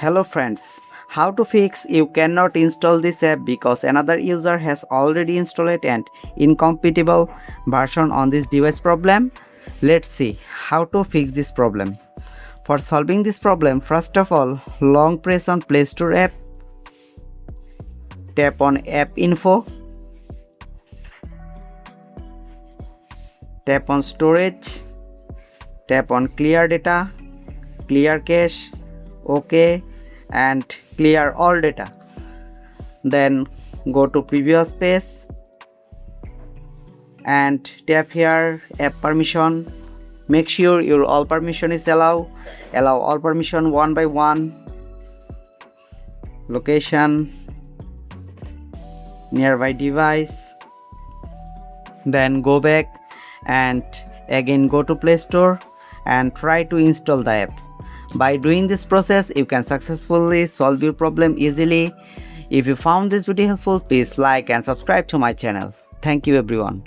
Hello friends, how to fix you cannot install this app because another user has already installed an incompatible version on this device problem? Let's see how to fix this problem. For solving this problem, first of all, long press on Play Store app, tap on app info, tap on storage, tap on clear data, clear cache, OK, and clear all data. Then go to previous page and tap here app permission. Make sure your all permission is allow all permission one by one. Location, nearby device. Then go back and again go to Play Store and try to install the app. By doing this process, you can successfully solve your problem easily. If you found this video helpful, please like and subscribe to my channel. Thank you everyone.